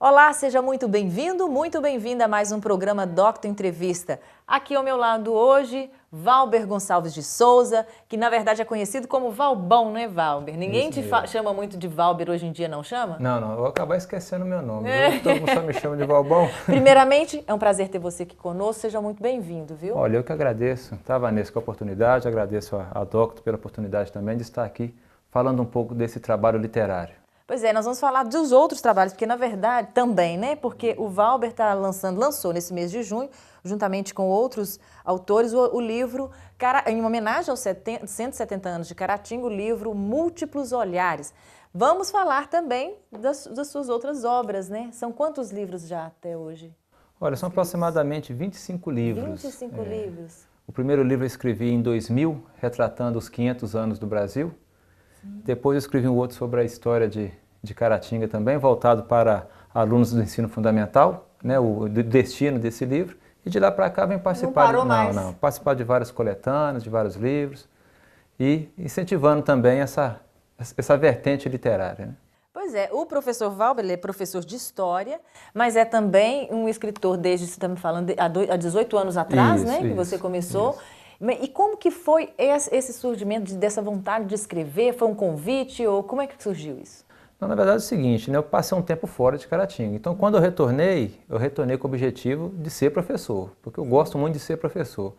Olá, seja muito bem-vindo, muito bem-vinda a mais um programa Doctor Entrevista. Aqui ao meu lado hoje, Valber Gonçalves de Souza, que na verdade é conhecido como Valbão, não é, Valber? Ninguém te chama muito de Valber hoje em dia, não chama? Não, eu vou acabar esquecendo o meu nome. Todo mundo só me chama de Valbão. Primeiramente, é um prazer ter você aqui conosco, seja muito bem-vindo, viu? Olha, eu que agradeço, tá, Vanessa, com a oportunidade, agradeço a Doctor pela oportunidade também de estar aqui falando um pouco desse trabalho literário. Pois é, nós vamos falar dos outros trabalhos, porque na verdade também, né? Porque o Valber lançou nesse mês de junho, juntamente com outros autores, o livro, em homenagem aos 170 anos de Caratinga, o livro Múltiplos Olhares. Vamos falar também das suas outras obras, né? São quantos livros já até hoje? Olha, são aproximadamente 25 livros. 25 livros. O primeiro livro eu escrevi em 2000, retratando os 500 anos do Brasil. Depois eu escrevi um outro sobre a história de Caratinga também, voltado para alunos do ensino fundamental, né, o destino desse livro. E de lá para cá vem participar, participar de várias coletâneas, de vários livros e incentivando também essa vertente literária, né? Pois é, o professor Valber, ele é professor de História, mas é também um escritor desde, você está me falando, há 18 anos atrás, né, que você começou. Isso. E como que foi esse surgimento dessa vontade de escrever? Foi um convite ou como é que surgiu isso? Não, na verdade é o seguinte, né, eu passei um tempo fora de Caratinga. Então, quando eu retornei com o objetivo de ser professor, porque eu gosto muito de ser professor.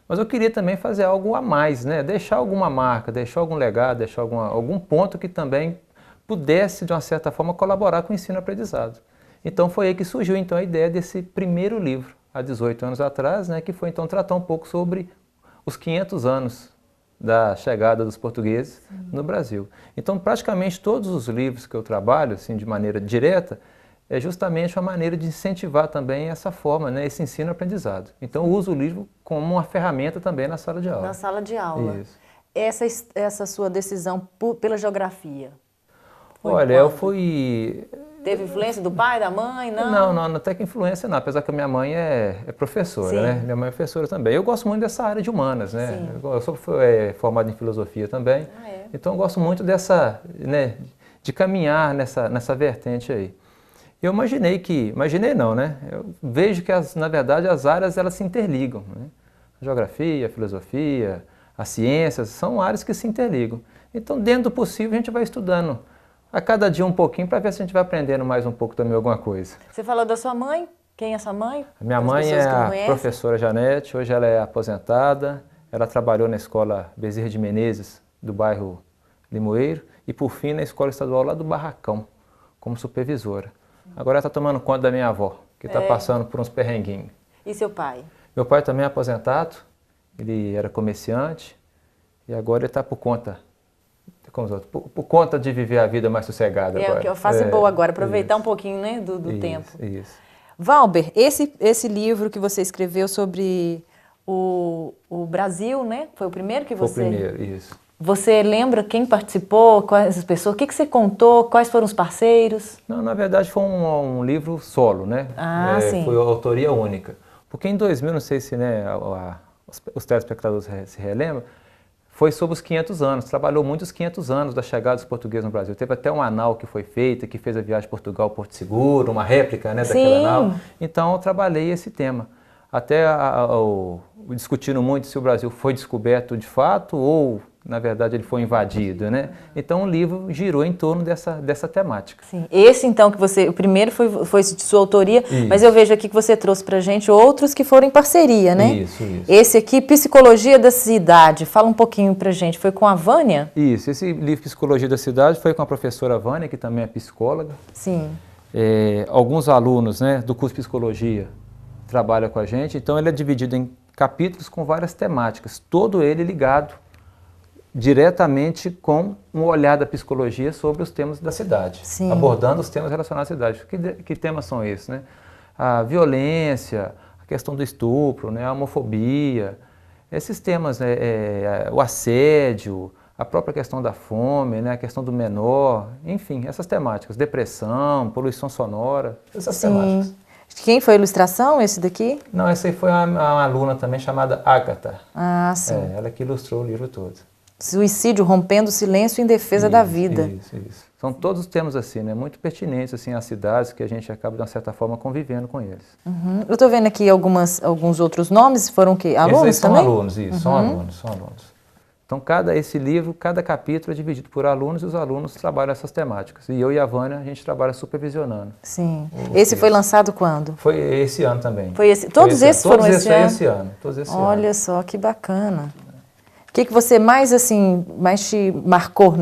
Mas eu queria também fazer algo a mais, né, deixar alguma marca, deixar algum legado, deixar algum ponto que também pudesse, de uma certa forma, colaborar com o ensino-aprendizado. Então, foi aí que surgiu então, a ideia desse primeiro livro, há 18 anos atrás, né, que foi então tratar um pouco sobre os 500 anos da chegada dos portugueses no Brasil. Então, praticamente todos os livros que eu trabalho, assim, de maneira direta, é justamente uma maneira de incentivar também essa forma, né, esse ensino-aprendizado. Então, eu uso o livro como uma ferramenta também na sala de aula. Na sala de aula. Isso. Essa sua decisão pela geografia? Olha, eu fui... Teve influência do pai, da mãe, não? Não, até que influência não, apesar que a minha mãe é professora, né? Minha mãe é professora também. Eu gosto muito dessa área de humanas, né? Sim. Eu sou formado em filosofia também, então eu gosto muito dessa, né, de caminhar nessa vertente aí. Eu imaginei não, né? Eu vejo que, na verdade, as áreas elas se interligam, né? A geografia, a filosofia, as ciências, são áreas que se interligam. Então, dentro do possível, a gente vai estudando a cada dia um pouquinho para ver se a gente vai aprendendo mais um pouco também alguma coisa. Você falou da sua mãe? Quem é sua mãe? A minha mãe é a professora Janete, hoje ela é aposentada, ela trabalhou na escola Bezerra de Menezes, do bairro Limoeiro, e por fim na escola estadual lá do Barracão, como supervisora. Agora ela está tomando conta da minha avó, que está passando por uns perrenguinhos. E seu pai? Meu pai também é aposentado, ele era comerciante e agora ele está por conta de viver a vida mais sossegada agora. É o que eu faço boa agora, aproveitar um pouquinho, né, do tempo. Isso. Valber, esse livro que você escreveu sobre o Brasil, né? Foi o primeiro que você... Foi o primeiro, isso. Você lembra quem participou, quais as pessoas, o que você contou, quais foram os parceiros? Não, na verdade foi um livro solo, né? Sim. Foi autoria única. Porque em 2000, não sei se, né, os telespectadores se relembram, foi sobre os 500 anos, trabalhou muito os 500 anos da chegada dos portugueses no Brasil. Teve até uma nau que foi feita, que fez a viagem de Portugal ao Porto Seguro, uma réplica, né, daquela nau. Então eu trabalhei esse tema. Até discutindo muito se o Brasil foi descoberto de fato ou, na verdade, ele foi invadido, né? Então o livro girou em torno dessa temática. Sim. Esse, então, o primeiro foi de sua autoria, isso. Mas eu vejo aqui que você trouxe pra gente outros que foram em parceria, né? Isso. Esse aqui, Psicologia da Cidade, fala um pouquinho pra gente, foi com a Vânia? Isso, esse livro Psicologia da Cidade foi com a professora Vânia, que também é psicóloga. Sim. Alguns alunos, né, do curso de Psicologia trabalham com a gente, então ele é dividido em capítulos com várias temáticas, todo ele ligado diretamente com um olhar da psicologia sobre os temas da cidade, abordando os temas relacionados à cidade. Que temas são esses, né? A violência, a questão do estupro, né? A homofobia, esses temas, né? O assédio, a própria questão da fome, né? A questão do menor, enfim, essas temáticas, depressão, poluição sonora, essas temáticas. Quem foi a ilustração, esse daqui? Não, essa aí foi uma aluna também chamada Agatha. Sim. Ela que ilustrou o livro todo. Suicídio rompendo o silêncio em defesa da vida. Isso. São todos temas assim, né, muito pertinentes assim, às cidades que a gente acaba, de uma certa forma, convivendo com eles. Uhum. Eu estou vendo aqui alguns outros nomes, foram o quê? Alunos Esses também? São alunos, isso, são alunos. Então, esse livro, cada capítulo é dividido por alunos e os alunos trabalham essas temáticas. E eu e a Vânia, a gente trabalha supervisionando. Sim. Esse foi lançado quando? Foi esse ano também. Todos esses foram esse ano? Esse ano. Todos esse ano. Olha só, que bacana. O que você mais, assim, mais te marcou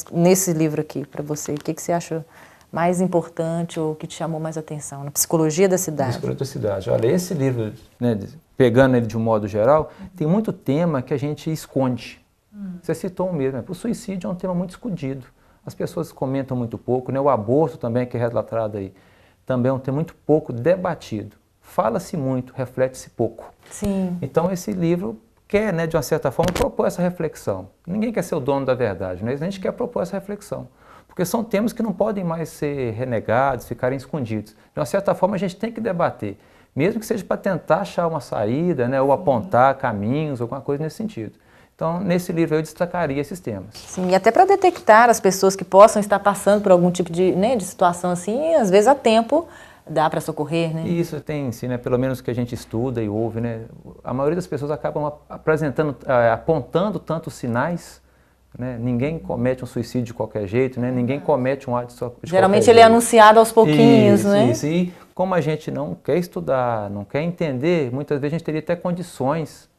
nesse livro aqui para você? O que você acha mais importante ou que te chamou mais atenção? Na Psicologia da Cidade. Psicologia da Cidade. Olha, esse livro, né, pegando ele de um modo geral, tem muito tema que a gente esconde. Você citou um mesmo. O suicídio é um tema muito escondido. As pessoas comentam muito pouco, né? O aborto também, que é retratado aí, também é um tema muito pouco debatido. Fala-se muito, reflete-se pouco. Sim. Então, esse livro quer, né, de uma certa forma, propor essa reflexão. Ninguém quer ser o dono da verdade, né? A gente quer propor essa reflexão. Porque são temas que não podem mais ser renegados, ficarem escondidos. De uma certa forma, a gente tem que debater, mesmo que seja para tentar achar uma saída, né, ou apontar caminhos, alguma coisa nesse sentido. Então, nesse livro eu destacaria esses temas. Sim, e até para detectar as pessoas que possam estar passando por algum tipo de situação assim, às vezes há tempo dá para socorrer, né? Isso tem, sim, né? Pelo menos que a gente estuda e ouve, né? A maioria das pessoas acabam apontando tantos sinais, né? Ninguém comete um suicídio de qualquer jeito, né? Ninguém comete um ato de qualquer Geralmente ele é anunciado aos pouquinhos, isso, né? Isso, e como a gente não quer estudar, não quer entender, muitas vezes a gente teria até condições,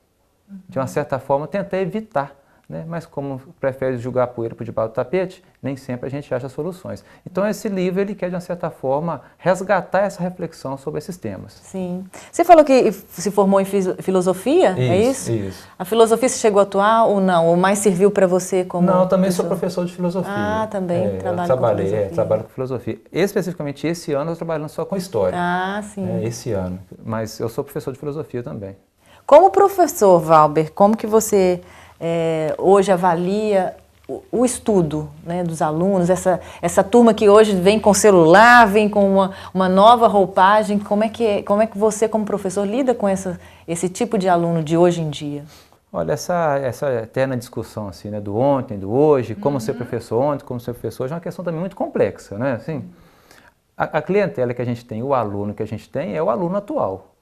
de uma certa forma, tentar evitar. Né? Mas como prefere jogar a poeira por debaixo do tapete, nem sempre a gente acha soluções. Então esse livro ele quer, de uma certa forma, resgatar essa reflexão sobre esses temas. Sim. Você falou que se formou em filosofia, é isso? Isso. A filosofia você chegou a atuar ou não? Ou mais serviu para você como Não, eu também pessoa? sou professor de filosofia. Ah, também trabalho com filosofia. Trabalho com filosofia. Especificamente esse ano eu estou trabalhando só com história. Ah, sim. Esse ano. Mas eu sou professor de filosofia também. Como professor, Valber, como que você hoje avalia o estudo, né, dos alunos, essa turma que hoje vem com celular, vem com uma nova roupagem, como é que você, como professor, lida com esse tipo de aluno de hoje em dia? Olha, essa eterna discussão assim, né, do ontem, do hoje, como ser professor ontem, como ser professor hoje, é uma questão também muito complexa, né? Assim, a clientela que a gente tem, o aluno que a gente tem, é o aluno atual.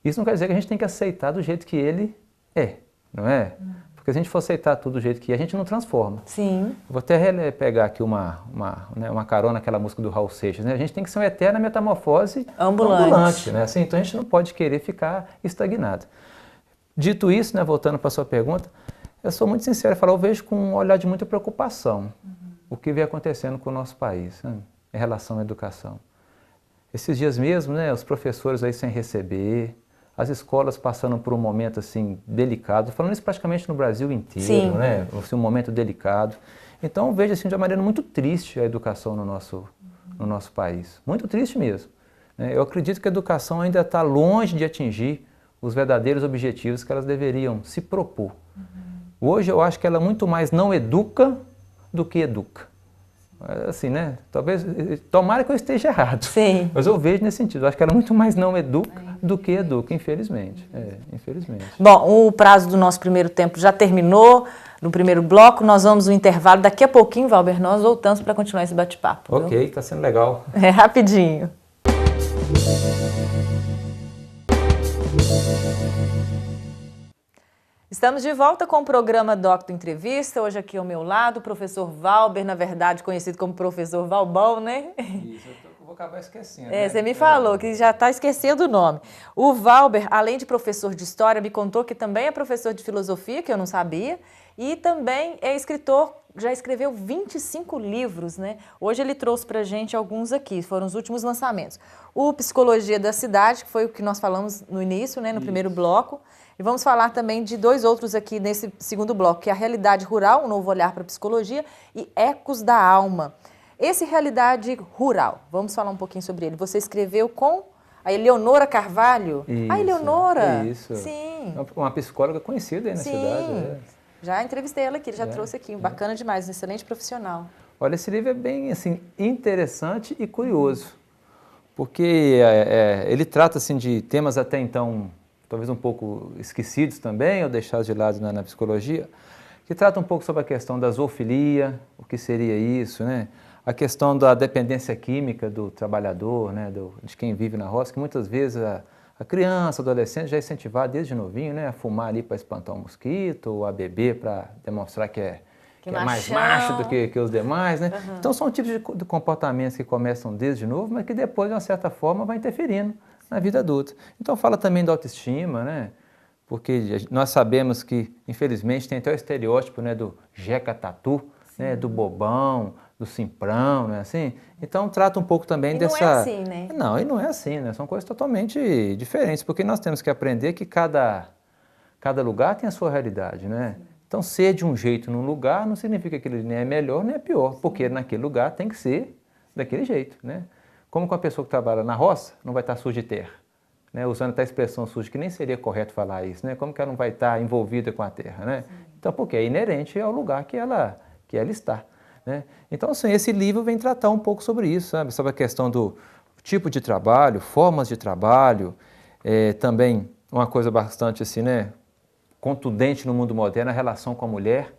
Isso não quer dizer que a gente tem que aceitar do jeito que ele é, não é? Porque se a gente for aceitar tudo do jeito que é, a gente não transforma. Sim. Vou até pegar aqui uma carona, aquela música do Raul Seixas, né? A gente tem que ser uma eterna metamorfose ambulante, né? Assim, então a gente não pode querer ficar estagnado. Dito isso, né, voltando para a sua pergunta, eu sou muito sincero em falar, eu vejo com um olhar de muita preocupação o que vem acontecendo com o nosso país, né, em relação à educação. Esses dias mesmo, né, os professores aí sem receber, as escolas passando por um momento assim delicado, falando isso praticamente no Brasil inteiro, Sim. né? Assim, um momento delicado. Então eu vejo assim de uma maneira muito triste a educação no nosso país, muito triste mesmo. Eu acredito que a educação ainda está longe de atingir os verdadeiros objetivos que elas deveriam se propor. Hoje eu acho que ela muito mais não educa do que educa. Assim, né? Tomara que eu esteja errado. Sim. Mas eu vejo nesse sentido. Eu acho que ela muito mais não educa do que educa, infelizmente. Infelizmente. Bom, o prazo do nosso primeiro tempo já terminou. No primeiro bloco, nós vamos no intervalo. Daqui a pouquinho, Valber, nós voltamos para continuar esse bate-papo. Ok, está sendo legal. É rapidinho. Estamos de volta com o programa Doctor Entrevista. Hoje aqui ao meu lado, o professor Valber, na verdade conhecido como professor Valbão, né? Isso, eu vou acabar esquecendo. Você me falou que já está esquecendo o nome. O Valber, além de professor de História, me contou que também é professor de Filosofia, que eu não sabia, e também é escritor, já escreveu 25 livros, né? Hoje ele trouxe para a gente alguns aqui, foram os últimos lançamentos. O Psicologia da Cidade, que foi o que nós falamos no início, né, no primeiro bloco. E vamos falar também de dois outros aqui nesse segundo bloco, que é a Realidade Rural, um novo olhar para a psicologia, e Ecos da Alma. Esse Realidade Rural, vamos falar um pouquinho sobre ele. Você escreveu com a Eleonora Carvalho? Isso, a Eleonora? Isso. Sim. Uma psicóloga conhecida aí na cidade. Já entrevistei ela aqui, ele já trouxe aqui. Bacana demais, um excelente profissional. Olha, esse livro é bem assim, interessante e curioso, porque ele trata assim, de temas até então talvez um pouco esquecidos também, ou deixados de lado na psicologia, que trata um pouco sobre a questão da zoofilia, o que seria isso, né? A questão da dependência química do trabalhador, né? De quem vive na roça, que muitas vezes a criança, o adolescente já é incentivado desde novinho, né? A fumar ali para espantar um mosquito, ou a beber para demonstrar que é mais macho do que os demais, né? Uhum. Então são tipos de comportamentos que começam desde novo, mas que depois, de uma certa forma, vai interferindo na vida adulta. Então fala também da autoestima, né? Porque nós sabemos que, infelizmente, tem até o estereótipo, né, do jeca tatu, né, do bobão, do simprão, né, assim. Então trata um pouco também dessa... não é assim, né? Não, e não é assim, né? São coisas totalmente diferentes, porque nós temos que aprender que cada lugar tem a sua realidade, né? Sim. Então, ser de um jeito num lugar não significa que ele nem é melhor nem é pior, porque naquele lugar tem que ser daquele jeito, né? Como com a pessoa que trabalha na roça, não vai estar suja de terra, né? Usando até a expressão suja, que nem seria correto falar isso, né? Como que ela não vai estar envolvida com a terra, né? Sim. Então, porque é inerente ao lugar que ela está, né? Então, assim, esse livro vem tratar um pouco sobre isso, sabe? Sobre a questão do tipo de trabalho, formas de trabalho, também uma coisa bastante assim, né? Contundente no mundo moderno, a relação com a mulher.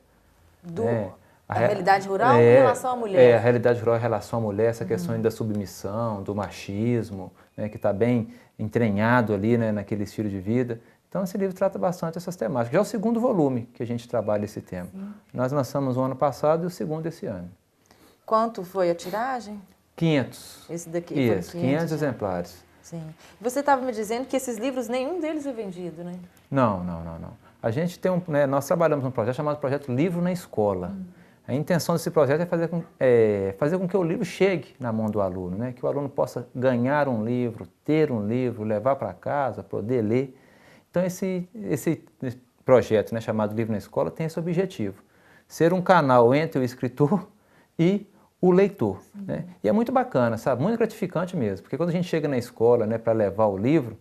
A realidade rural em relação à mulher. A realidade rural em relação à mulher, essa questão da submissão, do machismo, né, que está bem entranhado ali, né, naquele estilo de vida. Então, esse livro trata bastante essas temáticas. Já é o segundo volume que a gente trabalha esse tema. Sim. Nós lançamos o ano passado e o segundo esse ano. Quanto foi a tiragem? 500. Esse daqui isso, foi 500 exemplares. Sim. Você estava me dizendo que esses livros, nenhum deles é vendido, né? Não. A gente tem nós trabalhamos num projeto chamado Projeto Livro na Escola. A intenção desse projeto é fazer com que o livro chegue na mão do aluno, né? Que o aluno possa ganhar um livro, ter um livro, levar para casa, poder ler. Então, esse projeto, né, chamado Livro na Escola, tem esse objetivo, ser um canal entre o escritor e o leitor, né? E é muito bacana, sabe? Muito gratificante mesmo, porque quando a gente chega na escola, né, para levar o livro,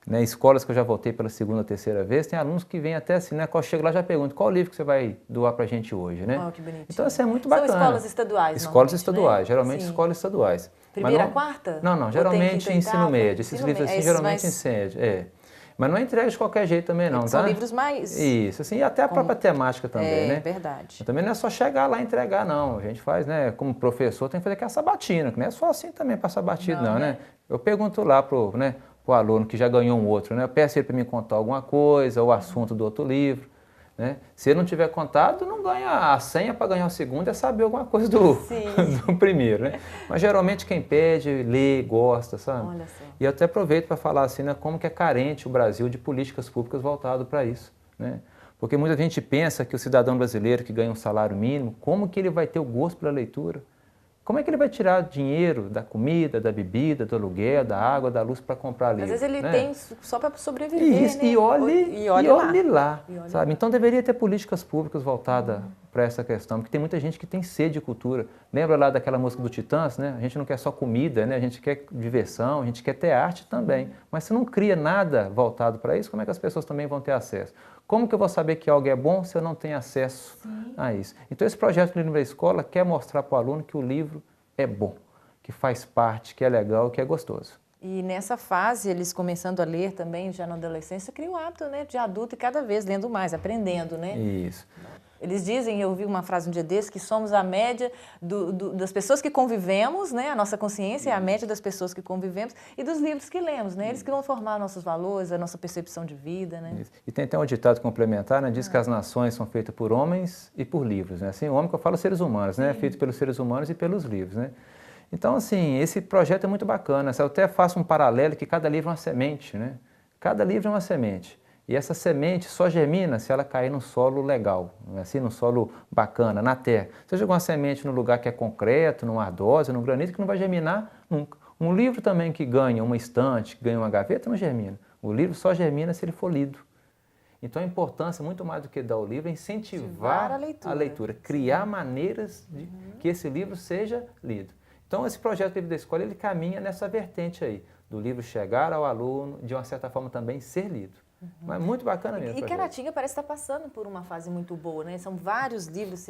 né, escolas que eu já voltei pela segunda, terceira vez, tem alunos que vêm até assim, né, quando eu chego lá já perguntam qual livro que você vai doar para a gente hoje, né? Oh, que bonitinho. Então, assim, é muito bacana. São escolas estaduais, escolas estaduais, né? geralmente Sim. escolas estaduais. Primeira a quarta? Não, geralmente ensino médio. Esses livros assim, geralmente ensino médio, Mas não é entrega de qualquer jeito também, não, São tá? livros mais... Isso, assim, e até a própria temática também, né? É verdade. Também não é só chegar lá e entregar, não. A gente faz, né? Como professor, tem que fazer aquela sabatina, que não é só assim também passar batido, não, né? Eu pergunto lá pro aluno que já ganhou um outro, né? Eu peço ele para me contar alguma coisa, o assunto do outro livro, né? Se ele não tiver contado, não ganha a senha para ganhar o segundo, é saber alguma coisa do primeiro, né? Mas geralmente quem pede, lê, gosta, sabe? Olha só. E eu até aproveito para falar assim, né, como que é carente o Brasil de políticas públicas voltadas para isso, né? Porque muita gente pensa que o cidadão brasileiro que ganha um salário mínimo, como que ele vai ter o gosto pela leitura? Como é que ele vai tirar dinheiro da comida, da bebida, do aluguel, da água, da luz para comprar livro? Às vezes ele tem só para sobreviver, isso, né? E olhe lá, sabe? Então deveria ter políticas públicas voltadas para essa questão, porque tem muita gente que tem sede de cultura. Lembra lá daquela música do Titãs, né? A gente não quer só comida, né? A gente quer diversão, a gente quer ter arte também. Mas se não cria nada voltado para isso, como é que as pessoas também vão ter acesso? Como que eu vou saber que algo é bom se eu não tenho acesso a isso? Então esse projeto do Livro da Escola quer mostrar para o aluno que o livro é bom, que faz parte, que é legal, que é gostoso. E nessa fase, eles começando a ler também, já na adolescência, cria o hábito, né, de adulto e cada vez lendo mais, aprendendo, né? Isso. Eles dizem, eu ouvi uma frase um dia desses, que somos a média das pessoas que convivemos, né? A nossa consciência é a média das pessoas que convivemos e dos livros que lemos, né? Eles que vão formar nossos valores, a nossa percepção de vida, né? Isso. E tem até um ditado complementar, né? Diz que as nações são feitas por homens e por livros, né? Assim, o homem que eu falo seres humanos, né? Feito pelos seres humanos e pelos livros, né? Então, assim, esse projeto é muito bacana. Eu até faço um paralelo que cada livro é uma semente, né? Cada livro é uma semente. E essa semente só germina se ela cair num solo legal, assim, num solo bacana, na terra. Se eu jogar uma semente num lugar que é concreto, numa ardósia, num granito, que não vai germinar nunca. Um livro também que ganha uma estante, que ganha uma gaveta, não germina. O livro só germina se ele for lido. Então a importância, muito mais do que dar o livro, é incentivar a leitura, criar maneiras de que esse livro seja lido. Então esse projeto Livro da Escola, ele caminha nessa vertente aí, do livro chegar ao aluno, de uma certa forma também ser lido. Mas muito bacana mesmo. E Caratinga parece estar passando por uma fase muito boa, né? São vários livros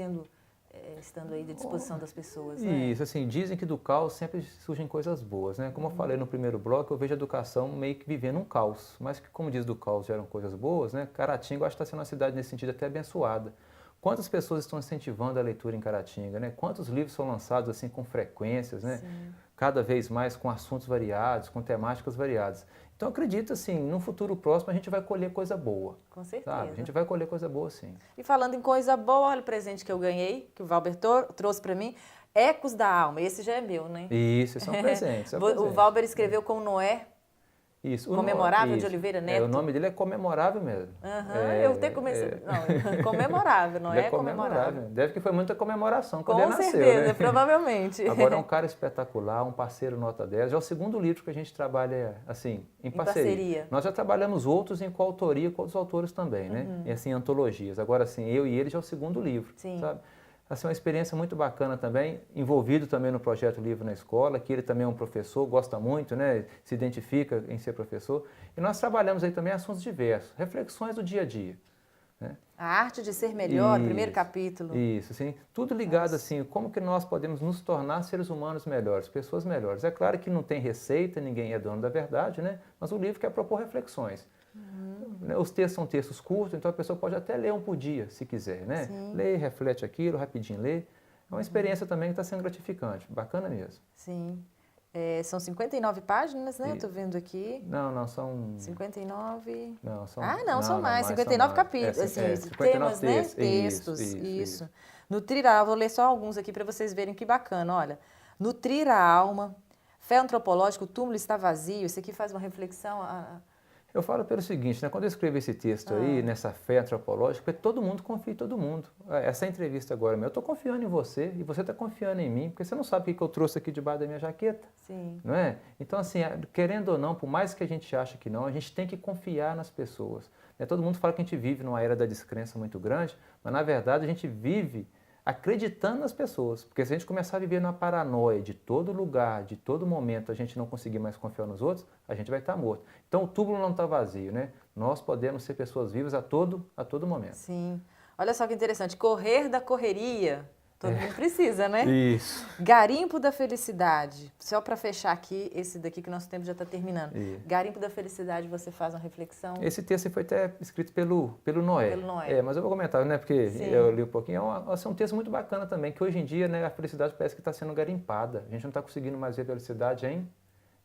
estando aí à disposição das pessoas, né? Isso, assim, dizem que do caos sempre surgem coisas boas, né? Como eu falei no primeiro bloco, eu vejo a educação meio que vivendo um caos, mas que, como diz, do caos geram coisas boas, né? Caratinga, eu acho que está sendo uma cidade nesse sentido até abençoada, Quantas pessoas estão incentivando a leitura em Caratinga, né? Quantos livros são lançados assim com frequências, né? Sim. Cada vez mais com assuntos variados, com temáticas variadas. Então, acredito assim, no futuro próximo a gente vai colher coisa boa. Com certeza. Sabe? A gente vai colher coisa boa, sim. E falando em coisa boa, olha o presente que eu ganhei, que o Valber trouxe para mim. Ecos da Alma. Esse já é meu, né? Isso, esse é um presente. O Valber escreveu com Noé. Isso. Comemorável isso. de Oliveira Neto. O nome dele é Comemorável mesmo. Eu até comecei... Não, Comemorável, não é Comemorável. Deve que foi muita comemoração quando ele nasceu, certeza, né? provavelmente. Agora é um cara espetacular, um parceiro nota 10. Já é o segundo livro que a gente trabalha assim, em parceria. Nós já trabalhamos outros em coautoria com outros autores também, né? E assim, antologias. Agora, assim, eu e ele já é o segundo livro, sabe? Assim, uma experiência muito bacana também, envolvido também no projeto Livro na Escola, que ele também é um professor, gosta muito, né, se identifica em ser professor. E nós trabalhamos aí também assuntos diversos, reflexões do dia a dia. Né? A arte de ser melhor, primeiro capítulo. Isso, sim. Tudo ligado assim, como que nós podemos nos tornar seres humanos melhores, pessoas melhores. É claro que não tem receita, ninguém é dono da verdade, né? Mas o livro quer propor reflexões. Os textos são textos curtos, então a pessoa pode até ler um por dia, se quiser, né? Sim. Lê, reflete aquilo, rapidinho lê. É uma experiência também que está sendo gratificante, bacana mesmo. Sim. São 59 páginas, né? Eu estou vendo aqui. Não, são... 59... Não, são... são mais. 59 capítulos, assim, 59 temas, né? Textos, isso. Nutrir a alma, vou ler só alguns aqui para vocês verem que bacana, olha. Nutrir a alma, fé antropológica, o túmulo está vazio, isso aqui faz uma reflexão... Eu falo pelo seguinte, né, quando eu escrevi esse texto aí, nessa fé antropológica, porque todo mundo confia em todo mundo. Essa entrevista agora, eu estou confiando em você e você está confiando em mim, porque você não sabe o que eu trouxe aqui debaixo da minha jaqueta. Sim. Não é? Então, assim, querendo ou não, por mais que a gente ache que não, a gente tem que confiar nas pessoas. Todo mundo fala que a gente vive numa era da descrença muito grande, mas na verdade a gente vive acreditando nas pessoas, porque se a gente começar a viver na paranoia de todo lugar, de todo momento, a gente não conseguir mais confiar nos outros, a gente vai estar morto. Então o túmulo não está vazio, né? Nós podemos ser pessoas vivas a todo momento. Sim. Olha só que interessante, correr da correria. Todo mundo precisa, né? Isso. Garimpo da Felicidade. Só para fechar aqui, esse daqui que nosso tempo já está terminando. Isso. Garimpo da Felicidade, você faz uma reflexão? Esse texto foi até escrito pelo Noé. Pelo Noé. Mas eu vou comentar, né? Porque Sim. eu li um pouquinho. É um texto muito bacana também, que hoje em dia, né, a felicidade parece que está sendo garimpada. A gente não está conseguindo mais ver felicidade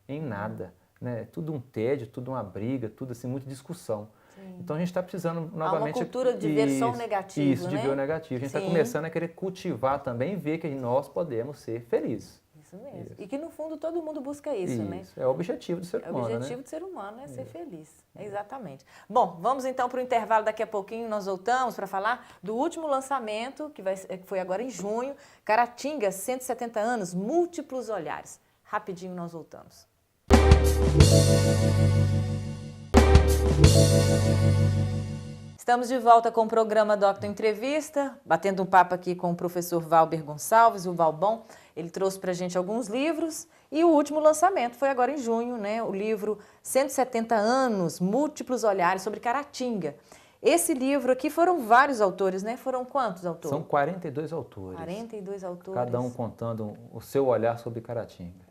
em nada. Né? Tudo um tédio, tudo uma briga, tudo assim, muita discussão. Sim. Então a gente está precisando novamente... Há uma cultura de ver só o negativo, Isso, de ver o negativo. A gente está começando a querer cultivar também e ver que nós podemos ser felizes. Isso mesmo. Isso. E que no fundo todo mundo busca isso, né? É o objetivo do ser humano, O objetivo do ser humano é ser feliz. Exatamente. Bom, vamos então para o intervalo. Daqui a pouquinho nós voltamos para falar do último lançamento, que foi agora em junho. Caratinga, 170 anos, múltiplos olhares. Rapidinho nós voltamos. Estamos de volta com o programa Doctor Entrevista, batendo um papo aqui com o professor Valber Gonçalves, o Valbon. Ele trouxe para a gente alguns livros e o último lançamento foi agora em junho, né? O livro 170 anos, múltiplos olhares sobre Caratinga. Esse livro aqui foram vários autores, né? Foram quantos autores? São 42 autores. 42 autores. Cada um contando o seu olhar sobre Caratinga.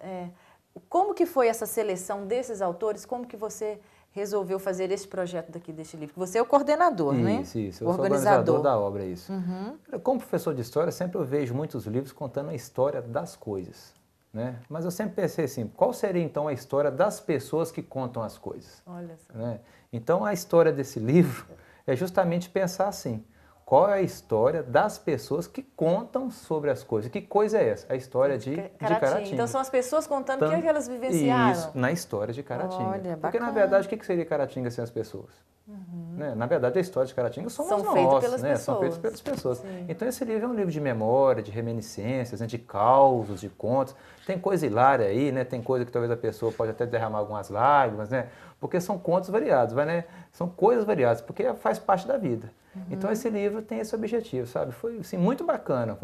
Como que foi essa seleção desses autores? Como que você resolveu fazer esse projeto deste livro? Você é o coordenador, né? Isso. Eu sou organizador da obra, isso. Uhum. Como professor de história, sempre eu vejo muitos livros contando a história das coisas. Né? Mas eu sempre pensei assim, qual seria então a história das pessoas que contam as coisas? Olha só. Né? Então a história desse livro é justamente pensar assim, qual é a história das pessoas que contam sobre as coisas? Que coisa é essa? A história de Caratinga. Então são as pessoas contando o que elas vivenciaram? Isso, na história de Caratinga. Olha, porque na verdade o que seria Caratinga sem as pessoas? Né? Na verdade a história de Caratinga são feitas pelas pessoas. São feitas pelas pessoas. Sim. Então esse livro é um livro de memória, de reminiscências, né? De causos, de contos. Tem coisa hilária aí, né? Tem coisa que talvez a pessoa pode até derramar algumas lágrimas, né? Porque são contos variados, né? São coisas variadas, porque faz parte da vida. Então esse livro tem esse objetivo, sabe? Foi assim, muito bacana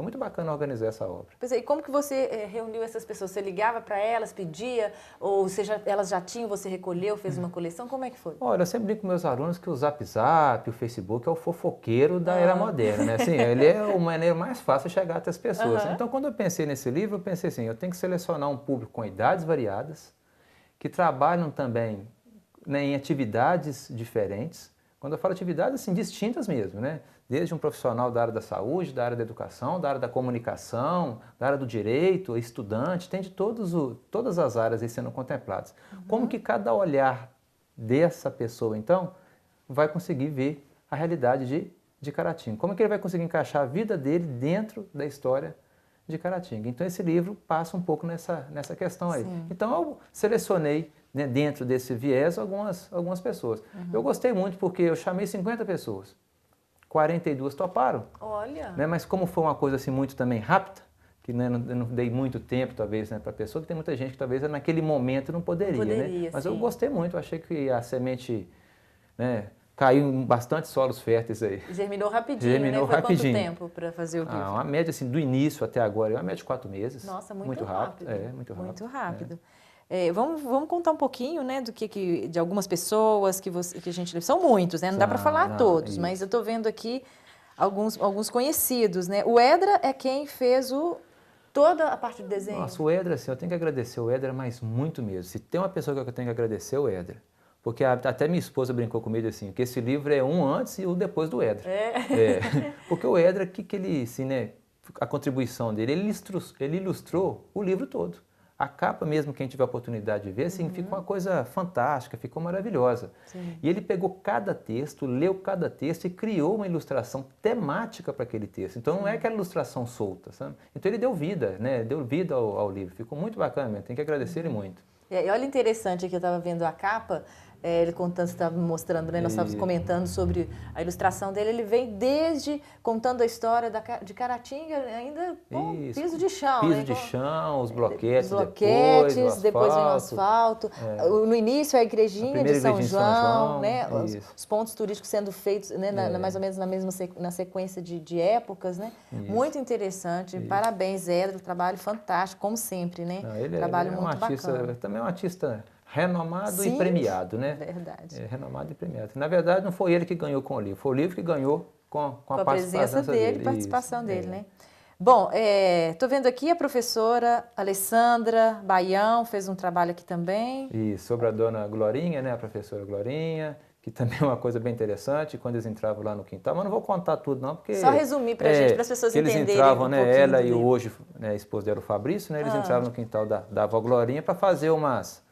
organizar essa obra. Pois é, e como que você reuniu essas pessoas? Você ligava para elas, pedia, ou elas já tinham, você recolheu, fez uma coleção? Como é que foi? Olha, eu sempre brinco com meus alunos que o Zap Zap, o Facebook é o fofoqueiro da era moderna, né? Assim, ele é a maneira mais fácil de chegar até as pessoas. Então quando eu pensei nesse livro, eu pensei assim, eu tenho que selecionar um público com idades variadas, que trabalham também, né, em atividades diferentes. Quando eu falo atividades, assim, distintas mesmo, né? desde um profissional da área da saúde, da área da educação, da área da comunicação, da área do direito, estudante, tem de todas as áreas aí sendo contempladas. Como que cada olhar dessa pessoa, então, vai conseguir ver a realidade de Caratinga? Como que ele vai conseguir encaixar a vida dele dentro da história de Caratinga? Então esse livro passa um pouco nessa questão aí. Sim. Então eu selecionei, né, dentro desse viés algumas pessoas. Eu gostei muito porque eu chamei 50 pessoas, 42 toparam. Olha! Né, mas como foi uma coisa assim muito também rápida, que, né, eu não dei muito tempo talvez, né, para a pessoa, que tem muita gente que talvez naquele momento não poderia, né? Mas sim. eu gostei muito, eu achei que a semente, né, caiu em bastante solos férteis aí. Germinou rapidinho, Germinou né? Foi rapidinho. quanto tempo para fazer o livro? Uma média assim, do início até agora, uma média de 4 meses. Nossa, muito rápido. Muito rápido. Muito rápido. Vamos contar um pouquinho, né, de algumas pessoas que a gente... São muitos, né? Não dá para falar todos, isso. mas eu estou vendo aqui alguns conhecidos, né? O Edra é quem fez toda a parte do desenho. Nossa, o Edra, assim, eu tenho que agradecer o Edra, mas muito mesmo. Se tem uma pessoa que eu tenho que agradecer, é o Edra. Porque até minha esposa brincou comigo assim, que esse livro é um antes e o depois do Edra. Porque o Edra, que ele, assim, né, a contribuição dele, ele ilustrou o livro todo. A capa mesmo, quem tiver a oportunidade de ver, assim, ficou uma coisa fantástica, ficou maravilhosa. Sim. E ele pegou cada texto, leu cada texto e criou uma ilustração temática para aquele texto. Então não é aquela ilustração solta, sabe? Então ele deu vida, né? Deu vida ao livro. Ficou muito bacana mesmo, tem que agradecer ele muito. E olha interessante aqui, eu estava vendo a capa, ele contando, você estava mostrando, né, nós estávamos comentando sobre a ilustração dele, ele vem desde contando a história de Caratinga, ainda com piso de chão. Piso né? de chão, os bloquetes, depois vem o asfalto. No início a igrejinha de São João, né? Os pontos turísticos sendo feitos, né, mais ou menos na sequência de épocas, né? Muito interessante. Parabéns, Edra, trabalho fantástico, como sempre, né? Não, trabalho ele é muito bacana. Também é um artista renomado e premiado, né? Verdade. Renomado e premiado. Na verdade, não foi ele que ganhou com o livro, foi o livro que ganhou com a presença dele, participação dele, né? Bom, estou vendo aqui a professora Alessandra Baião, fez um trabalho aqui também. E sobre a dona Glorinha, né? A professora Glorinha, que também é uma coisa bem interessante, quando eles entravam lá no quintal, mas não vou contar tudo não, porque... Só resumir para a gente, para as pessoas entenderem eles entravam, um né, ela e hoje, né, a esposa dela, o Fabrício, né, eles entravam no quintal da avó Glorinha para fazer umas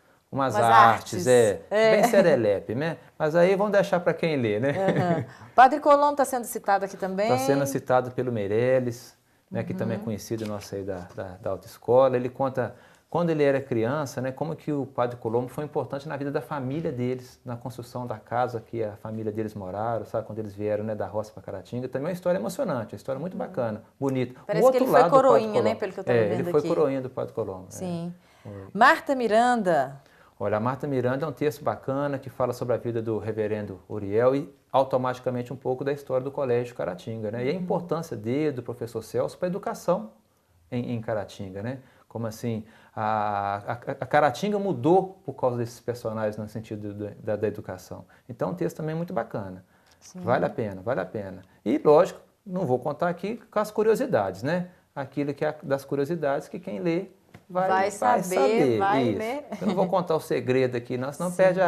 artes, bem serelepe, né? Mas aí vamos deixar para quem lê, né? Padre Colombo está sendo citado aqui também. Está sendo citado pelo Meirelles, né, que também é conhecido nosso aí da autoescola. Ele conta, quando ele era criança, né, como que o Padre Colombo foi importante na vida da família deles, na construção da casa que a família deles moraram, sabe? Quando eles vieram, né, da roça para Caratinga. Também é uma história emocionante, uma história muito bacana, bonita. Parece que ele foi coroinha, né, pelo que eu estava vendo aqui. Ele foi coroinha do Padre Colombo. Sim. Marta Miranda. Olha, a Marta Miranda é um texto bacana que fala sobre a vida do reverendo Uriel e automaticamente um pouco da história do Colégio Caratinga, né? E a importância dele, do professor Celso, para a educação em Caratinga, né? Como assim, a Caratinga mudou por causa desses personagens no sentido da educação. Então, é um texto também muito bacana. Sim. Vale a pena, vale a pena. E, lógico, não vou contar aqui com as curiosidades, né? Aquilo que é das curiosidades que quem lê vai saber, né? Eu não vou contar o segredo aqui, não, senão perde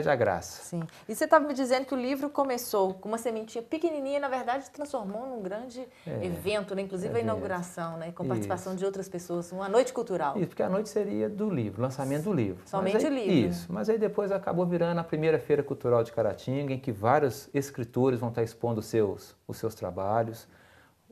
a graça. Sim. E você estava me dizendo que o livro começou com uma sementinha pequenininha, na verdade, se transformou num grande evento, né? Inclusive a inauguração, né? Com participação de outras pessoas, uma noite cultural. Isso, porque a noite seria do livro, lançamento do livro. Somente o livro. Isso, mas aí depois acabou virando a primeira Feira Cultural de Caratinga, em que vários escritores vão estar expondo os seus trabalhos.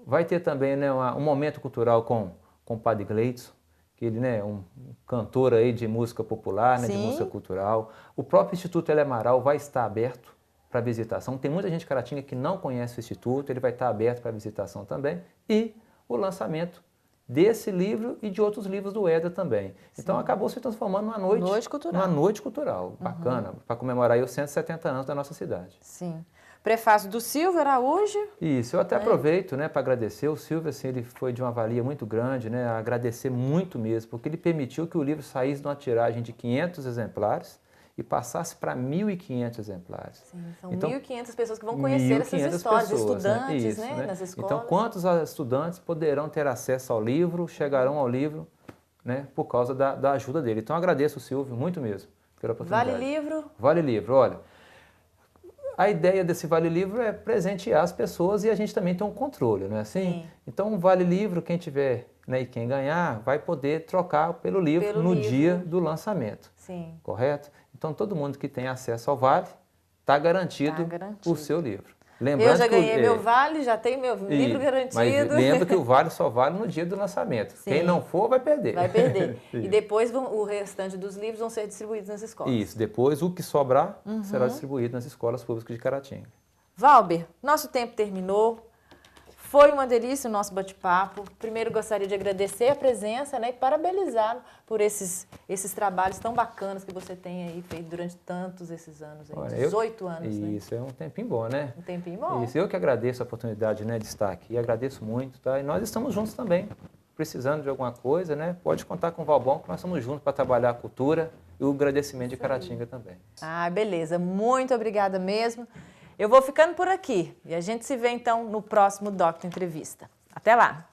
Vai ter também, né, um momento cultural com o Padre Gleidson, que ele, né, um cantor aí de música popular, né, de música cultural. O próprio Instituto Elemaral vai estar aberto para visitação. Tem muita gente de Caratinga que não conhece o Instituto, ele vai estar aberto para visitação também. E o lançamento desse livro e de outros livros do Edra também. Então acabou se transformando numa noite cultural. Bacana, para comemorar aí os 170 anos da nossa cidade. Sim. Prefácio do Silvio Araújo. Isso, eu até aproveito, né, para agradecer. O Silvio, assim, ele foi de uma valia muito grande, né, agradecer muito mesmo, porque ele permitiu que o livro saísse de uma tiragem de 500 exemplares e passasse para 1.500 exemplares. Sim, são então, 1.500 pessoas que vão conhecer essas histórias, pessoas, estudantes, Isso, né, nas escolas. Então, quantos estudantes poderão ter acesso ao livro, chegarão ao livro, né, por causa da ajuda dele. Então, agradeço o Silvio muito mesmo pela oportunidade. Vale livro? Vale livro, olha. a ideia desse Vale Livro é presentear as pessoas e a gente também tem um controle, não é assim? Sim. Então, um Vale Livro, quem tiver, né, e quem ganhar, vai poder trocar pelo livro no dia do lançamento. Sim. Correto? Então, todo mundo que tem acesso ao Vale está garantido o seu livro. Lembrando eu já ganhei meu Vale, já tenho meu livro garantido. Mas lembra que o Vale só vale no dia do lançamento. Sim. Quem não for, vai perder. Vai perder. E depois o restante dos livros vão ser distribuídos nas escolas. Isso. Depois, o que sobrar será distribuído nas escolas públicas de Caratinga. Valber, nosso tempo terminou. Foi uma delícia o nosso bate-papo. Primeiro, gostaria de agradecer a presença, né, e parabenizá-lo por esses trabalhos tão bacanas que você tem aí feito durante tantos esses anos, aí, Olha, 18 anos. Isso, né? É um tempinho bom, né? Um tempinho bom. Isso, eu que agradeço a oportunidade, né, de estar aqui, agradeço muito, tá? E nós estamos juntos também, precisando de alguma coisa, né? Pode contar com o Valbon, que nós estamos juntos para trabalhar a cultura e o agradecimento de Caratinga também. Ah, beleza. Muito obrigada mesmo. Eu vou ficando por aqui e a gente se vê então no próximo Docta Entrevista. Até lá!